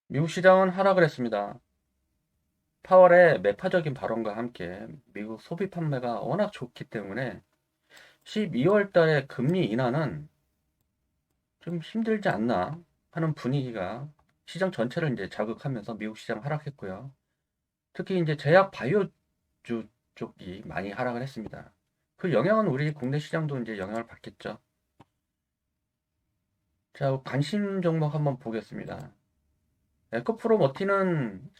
미국 시장은 하락을 했습니다. 파월의 매파적인 발언과 함께 미국 소비 판매가 워낙 좋기 때문에 12월 달에 금리 인하는 좀 힘들지 않나 하는 분위기가 시장 전체를 이제 자극하면서 미국 시장 하락했고요. 특히 이제 제약 바이오주 쪽이 많이 하락을 했습니다. 그 영향은 우리 국내 시장도 이제 영향을 받겠죠. 자, 관심 종목 한번 보겠습니다. 에코프로머티는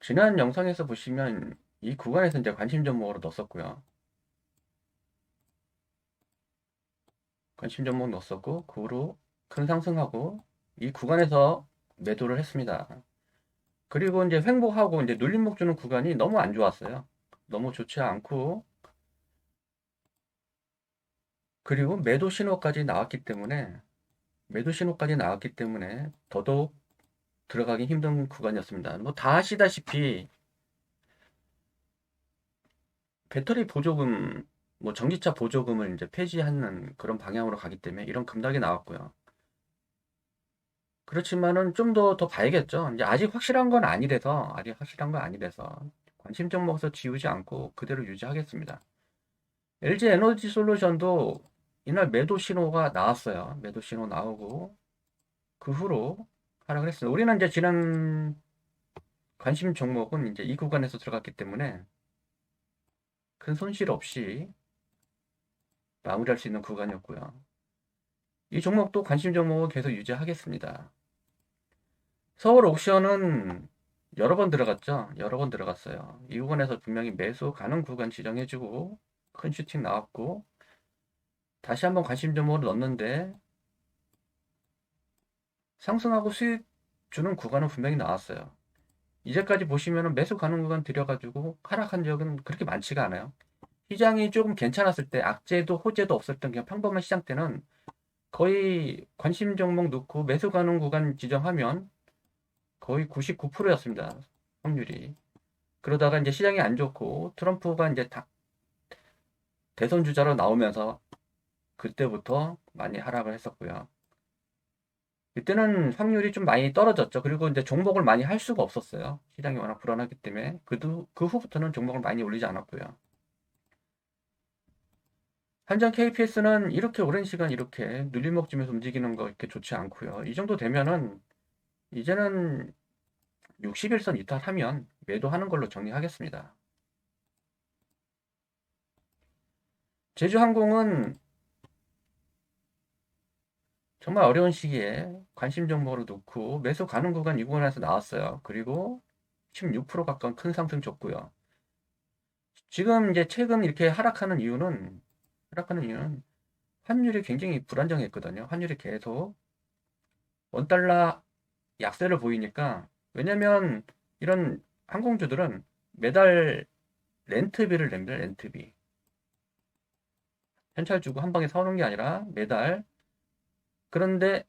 지난 영상에서 보시면 이 구간에서 이제 관심 종목으로 넣었었고요. 관심 종목 넣었었고, 그 후로 큰 상승하고 이 구간에서 매도를 했습니다. 그리고 이제 횡보하고 이제 눌림목 주는 구간이 너무 안 좋았어요. 너무 좋지 않고, 그리고 매도 신호까지 나왔기 때문에 더더욱 들어가기 힘든 구간이었습니다. 뭐 다 아시다시피 배터리 보조금, 뭐 전기차 보조금을 이제 폐지하는 그런 방향으로 가기 때문에 이런 급락이 나왔고요. 그렇지만은 좀 더 봐야겠죠. 이제 아직 확실한 건 아니라서 관심 종목에서 지우지 않고 그대로 유지하겠습니다. LG 에너지 솔루션도 이날 매도 신호가 나왔어요. 매도 신호 나오고 그 후로 하락을 했습니다. 우리는 이제 지난 관심 종목은 이제 이 구간에서 들어갔기 때문에 큰 손실 없이 마무리할 수 있는 구간이었고요. 이 종목도 관심 종목을 계속 유지하겠습니다. 서울 옥션은 여러 번 들어갔죠. 여러 번 들어갔어요. 이 구간에서 분명히 매수 가능 구간 지정해주고 큰 슈팅 나왔고 다시 한번 관심 종목을 넣었는데 상승하고 수익 주는 구간은 분명히 나왔어요. 이제까지 보시면은 매수 가능 구간 들여가지고 하락한 적은 그렇게 많지가 않아요. 시장이 조금 괜찮았을 때 악재도 호재도 없었던 그냥 평범한 시장 때는 거의 관심 종목 넣고 매수 가능 구간 지정하면 거의 99%였습니다. 확률이. 그러다가 이제 시장이 안 좋고 트럼프가 이제 대선 주자로 나오면서 그때부터 많이 하락을 했었고요. 그때는 확률이 좀 많이 떨어졌죠. 그리고 이제 종목을 많이 할 수가 없었어요. 시장이 워낙 불안하기 때문에 그 후부터는 종목을 많이 올리지 않았고요. 한전 KPS는 이렇게 오랜 시간 이렇게 눌림목지면서 움직이는 거 이렇게 좋지 않고요. 이 정도 되면은 이제는 60일선 이탈하면 매도하는 걸로 정리하겠습니다. 제주항공은 정말 어려운 시기에 관심 종목으로 놓고 매수 가능 구간 이 구간에서 나왔어요. 그리고 16% 가까운 큰 상승 줬고요. 지금 이제 최근 이렇게 하락하는 이유는 환율이 굉장히 불안정했거든요. 환율이 계속 원달러 약세를 보이니까 왜냐면 이런 항공주들은 매달 렌트비를 냅니다. 렌트비. 현찰 주고 한 방에 사오는 게 아니라 그런데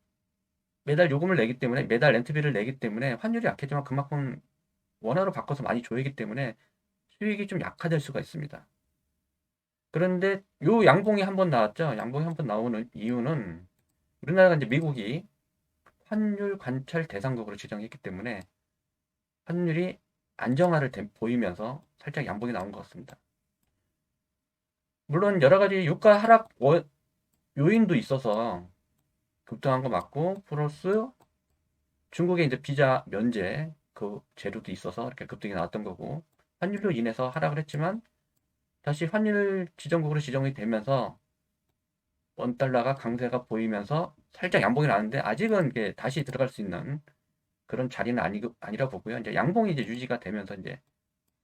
매달 요금을 내기 때문에 매달 렌트비를 내기 때문에 환율이 약해지만 그만큼 원화로 바꿔서 많이 줘야기 때문에 수익이 좀 약화될 수가 있습니다. 그런데 요 양봉이 한번 나왔죠. 양봉이 한번 나오는 이유는 우리나라가 이제 미국이 환율 관찰 대상국으로 지정했기 때문에 환율이 보이면서 살짝 양봉이 나온 것 같습니다. 물론 여러 가지 유가 하락 요인도 있어서 급등한 거 맞고 플러스 중국의 이제 비자 면제 그 제도도 있어서 이렇게 급등이 나왔던 거고 환율로 인해서 하락을 했지만 다시 환율 지정국으로 지정이 되면서 원달러가 강세가 보이면서 살짝 양봉이 나는데 아직은 이게 다시 들어갈 수 있는 그런 자리는 아니라 보고요. 이제 양봉이 이제 유지가 되면서 이제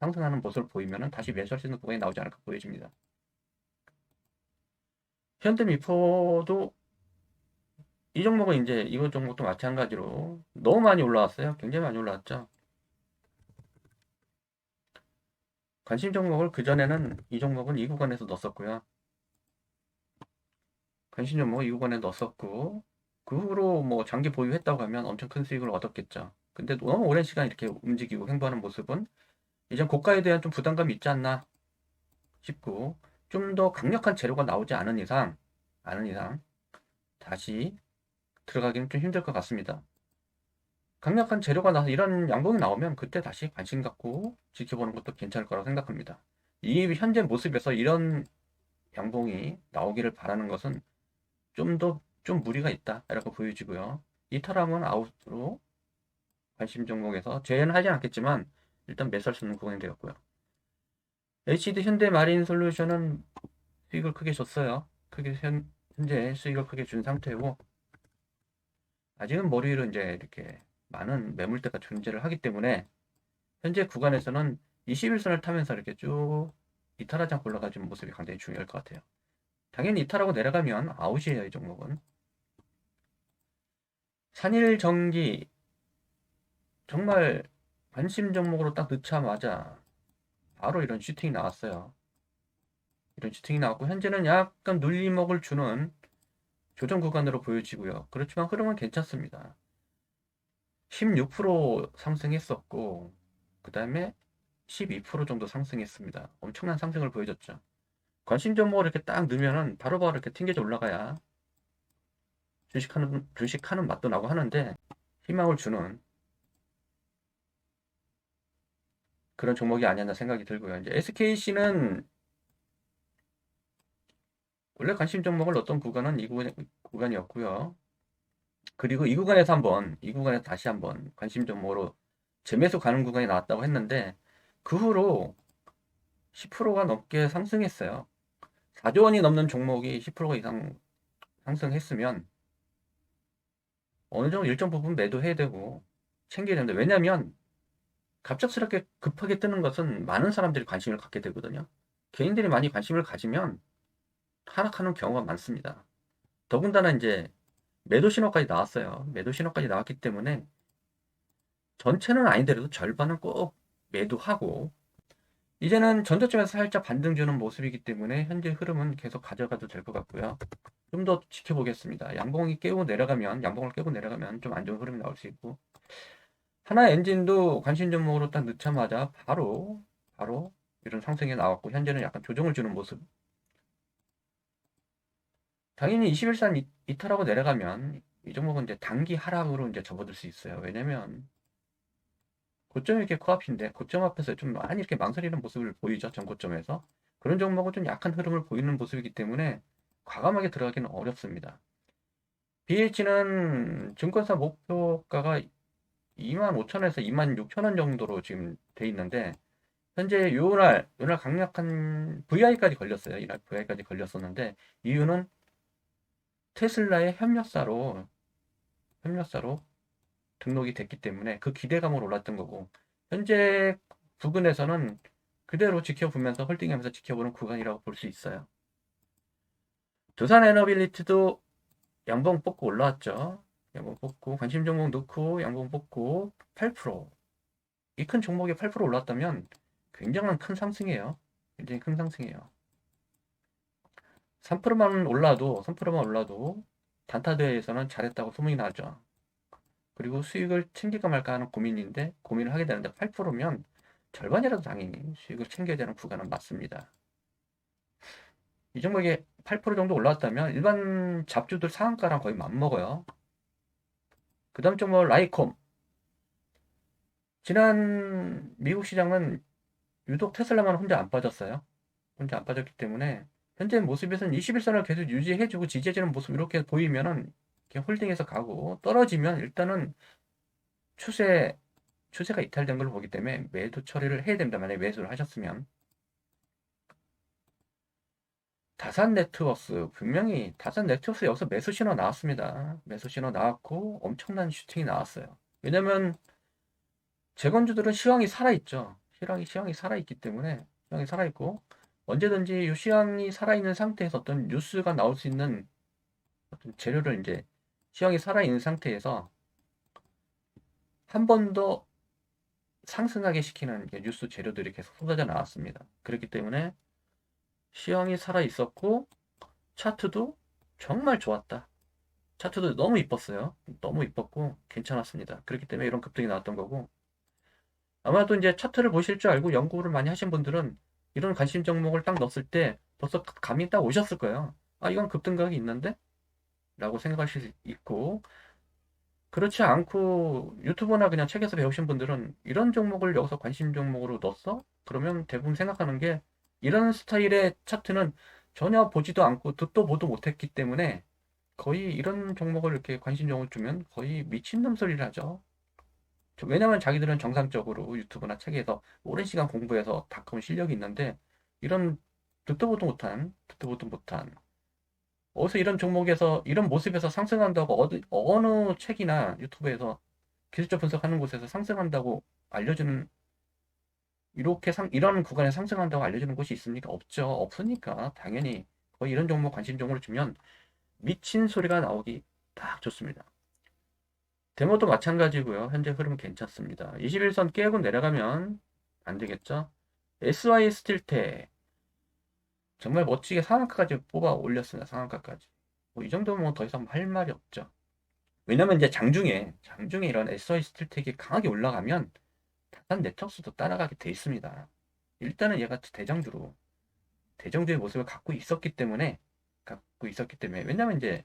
상승하는 모습을 보이면은 다시 매수할 수 있는 구간이 나오지 않을까 보여집니다. 현대미포도 이 종목은 이제 이번 종목도 마찬가지로 너무 많이 올라왔어요. 굉장히 많이 올라왔죠. 관심 종목을 그전에는 이 종목은 이 구간에서 넣었었고요. 관심 종목을 이 구간에 넣었었고 그 후로 뭐 장기 보유했다고 하면 엄청 큰 수익을 얻었겠죠. 근데 너무 오랜 시간 이렇게 움직이고 횡보하는 모습은 이젠 고가에 대한 좀 부담감이 있지 않나 싶고 좀 더 강력한 재료가 나오지 않은 이상 다시 들어가기는 좀 힘들 것 같습니다. 강력한 재료가 나서 이런 양봉이 나오면 그때 다시 관심 갖고 지켜보는 것도 괜찮을 거라고 생각합니다. 이 현재 모습에서 이런 양봉이 나오기를 바라는 것은 좀 무리가 있다라고 보여지고요. 이탈하면 아웃으로 관심 종목에서 제외는 하진 않겠지만 일단 매수할 수 있는 구간이 되었고요. HD 현대마린솔루션은 수익을 크게 줬어요. 현재 수익을 크게 준 상태고 아직은 머리 위로 이제 이렇게 많은 매물대가 존재를 하기 때문에 현재 구간에서는 21선을 타면서 이렇게 쭉 이탈하지 않고 올라가주는 모습이 굉장히 중요할 것 같아요. 당연히 이탈하고 내려가면 아웃이에요, 이 종목은. 산일전기 정말 관심 종목으로 딱 넣자마자 바로 이런 슈팅이 나왔어요. 이런 슈팅이 나왔고 현재는 약간 눌림목을 주는 조정 구간으로 보여지고요. 그렇지만 흐름은 괜찮습니다. 16% 상승했었고 그 다음에 12% 정도 상승했습니다. 엄청난 상승을 보여줬죠. 관심 종목을 이렇게 딱 넣으면은 바로바로 이렇게 튕겨져 올라가야 주식하는 맛도 나고 하는데 희망을 주는 그런 종목이 아니었나 생각이 들고요. 이제 SKC는 원래 관심 종목을 넣었던 구간은 구간이었고요. 그리고 이 구간에서 다시 한번 관심 종목으로 재매수 가는 구간이 나왔다고 했는데 그 후로 10%가 넘게 상승했어요. 4조 원이 넘는 종목이 10% 이상 상승했으면 어느 정도 일정 부분 매도해야 되고 챙겨야 되는데 왜냐면 갑작스럽게 급하게 뜨는 것은 많은 사람들이 관심을 갖게 되거든요. 개인들이 많이 관심을 가지면 하락하는 경우가 많습니다. 더군다나 이제 매도 신호까지 나왔어요. 매도 신호까지 나왔기 때문에 전체는 아니더라도 절반은 꼭 매도하고 이제는 전저점에서 살짝 반등 주는 모습이기 때문에 현재 흐름은 계속 가져가도 될 것 같고요. 좀 더 지켜보겠습니다. 양봉을 깨고 내려가면 좀 안 좋은 흐름이 나올 수 있고 하나 엔진도 관심 종목으로 딱 넣자마자 바로 이런 상승이 나왔고 현재는 약간 조정을 주는 모습. 당연히 21산 이탈하고 내려가면 이 종목은 이제 단기 하락으로 이제 접어들 수 있어요. 왜냐면 고점이 이렇게 코앞인데 고점 앞에서 좀 많이 이렇게 망설이는 모습을 보이죠. 전고점에서. 그런 종목은 좀 약한 흐름을 보이는 모습이기 때문에 과감하게 들어가기는 어렵습니다. BH는 증권사 목표가가 25,000원에서 26,000원 정도로 지금 돼 있는데 현재 요날 강력한 VI까지 걸렸어요. 이날 VI까지 걸렸었는데 이유는 테슬라의 협력사로 등록이 됐기 때문에 그 기대감으로 올랐던 거고 현재 부근에서는 그대로 지켜보면서 홀딩하면서 지켜보는 구간이라고 볼 수 있어요. 두산 에너빌리티도 양봉 뽑고 올라왔죠. 양봉 뽑고 관심 종목 넣고 양봉 뽑고 8%. 이 큰 종목에 8% 올랐다면 굉장한 큰 상승이에요. 굉장히 큰 상승이에요. 3%만 올라도 단타대회에서는 잘했다고 소문이 나죠. 그리고 수익을 챙길까 말까 하는 고민을 하게 되는데 8%면 절반이라도 당연히 수익을 챙겨야 되는 구간은 맞습니다. 이 종목에 8% 정도 올라왔다면 일반 잡주들 상한가랑 거의 맞먹어요. 그 다음 종목 라이콤. 지난 미국 시장은 유독 테슬라만 혼자 안 빠졌어요. 혼자 안 빠졌기 때문에 현재 모습에서는 21선을 계속 유지해주고 지지해주는 모습 이렇게 보이면은 이렇게 홀딩해서 가고 떨어지면 일단은 추세가 이탈된 걸로 보기 때문에 매도 처리를 해야 됩니다. 만약에 매수를 하셨으면. 분명히 다산 네트워크스 여기서 매수 신호 나왔습니다. 매수 신호 나왔고 엄청난 슈팅이 나왔어요. 왜냐면 재건주들은 시황이 살아있죠. 시황이 살아있기 때문에 시황이 살아있고 언제든지 이 시황이 살아있는 상태에서 어떤 뉴스가 나올 수 있는 어떤 재료를 이제 시황이 살아있는 상태에서 한 번 더 상승하게 시키는 뉴스 재료들이 계속 쏟아져 나왔습니다. 그렇기 때문에 시황이 살아있었고 차트도 정말 좋았다. 차트도 너무 이뻤어요. 너무 이뻤고 괜찮았습니다. 그렇기 때문에 이런 급등이 나왔던 거고 아마도 이제 차트를 보실 줄 알고 연구를 많이 하신 분들은 이런 관심 종목을 딱 넣었을 때 벌써 감이 딱 오셨을 거예요. 아, 이건 급등각이 있는데 라고 생각하실 수 있고, 그렇지 않고 유튜브나 그냥 책에서 배우신 분들은 이런 종목을 여기서 관심 종목으로 넣었어? 그러면 대부분 생각하는 게 이런 스타일의 차트는 전혀 보지도 않고 듣도 보도 못했기 때문에 거의 이런 종목을 이렇게 관심 종목을 주면 거의 미친놈 소리를 하죠. 왜냐면 자기들은 정상적으로 유튜브나 책에서 오랜 시간 공부해서 닦아온 실력이 있는데 이런 듣도 보도 못한 어디서 이런 종목에서 이런 모습에서 상승한다고 어느 책이나 유튜브에서 기술적 분석하는 곳에서 상승한다고 알려주는 이런 구간에 상승한다고 알려주는 곳이 있습니까? 없죠. 없으니까 당연히 거의 이런 종목 관심 종목을 주면 미친 소리가 나오기 딱 좋습니다. 데모도 마찬가지고요. 현재 흐름 괜찮습니다. 21선 깨고 내려가면 안 되겠죠? SY 스틸테 정말 멋지게 상한가까지 뽑아 올렸습니다. 상한가까지. 뭐 이 정도면 뭐 더 이상 할 말이 없죠. 왜냐면 이제 장중에 이런 SY 스틸텍이 강하게 올라가면 다산 네트워크스도 따라가게 돼 있습니다. 일단은 얘가 대장주의 모습을 갖고 있었기 때문에 왜냐면 이제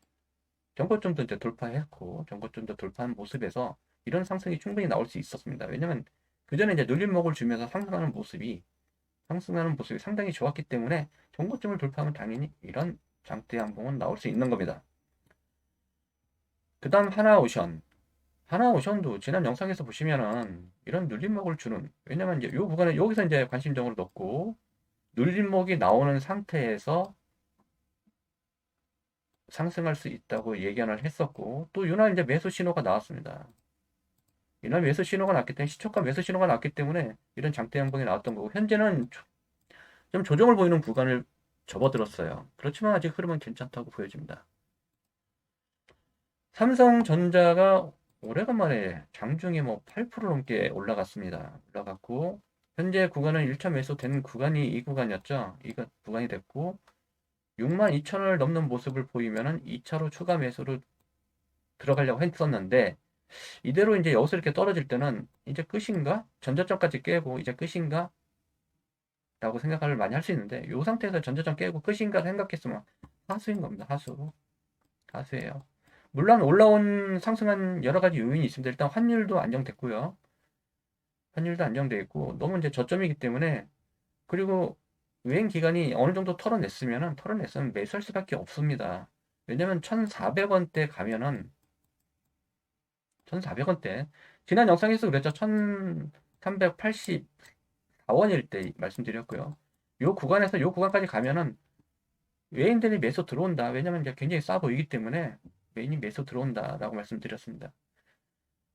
전고점도 이제 돌파했고 전고점도 돌파한 모습에서 이런 상승이 충분히 나올 수 있었습니다. 왜냐면 그 전에 이제 눌림목을 주면서 상승하는 모습이 상당히 좋았기 때문에 전고점을 돌파하면 당연히 이런 장대 양봉은 나올 수 있는 겁니다. 그 다음 하나오션도 지난 영상에서 보시면은 이런 눌림목을 주는 왜냐면 이제 요 구간에 여기서 이제 관심종으로 넣고 눌림목이 나오는 상태에서 상승할 수 있다고 예견을 했었고 또 윤활 이제 매수 신호가 나왔습니다. 윤활 매수 신호가 났기 때문에 시초가 매수 신호가 났기 때문에 이런 장대 양봉이 나왔던 거고 현재는 좀 조정을 보이는 구간을 접어들었어요. 그렇지만 아직 흐름은 괜찮다고 보여집니다. 삼성전자가 오래간만에 장중에 뭐 8% 넘게 올라갔습니다. 올라갔고 현재 구간은 1차 매수된 구간이 이 구간이었죠. 이 구간이 됐고 62,000원을 넘는 모습을 보이면은 2차로 추가 매수로 들어가려고 했었는데 이대로 이제 여기서 이렇게 떨어질 때는 이제 끝인가? 전저점까지 깨고 이제 끝인가? 라고 생각을 많이 할 수 있는데 이 상태에서 전저점 깨고 끝인가 생각했으면 하수인 겁니다. 하수예요. 물론 올라온 상승한 여러 가지 요인이 있습니다. 일단 환율도 안정됐고요. 환율도 안정돼 있고 너무 이제 저점이기 때문에 그리고 유행 기간이 어느 정도 털어냈으면 매수할 수밖에 없습니다. 왜냐면 1,400원대 가면은 1,400원대 지난 영상에서 그랬죠. 1,384원일 때 말씀드렸고요. 요 구간까지 가면은 외인들이 매수 들어온다. 왜냐면 이제 굉장히 싸 보이기 때문에 메인이 매수 들어온다라고 말씀드렸습니다.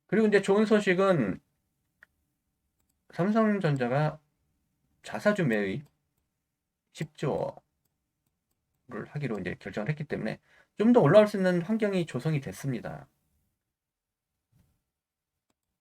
그리고 이제 좋은 소식은 삼성전자가 자사주 매입 10조를 하기로 이제 결정을 했기 때문에 좀 더 올라올 수 있는 환경이 조성이 됐습니다.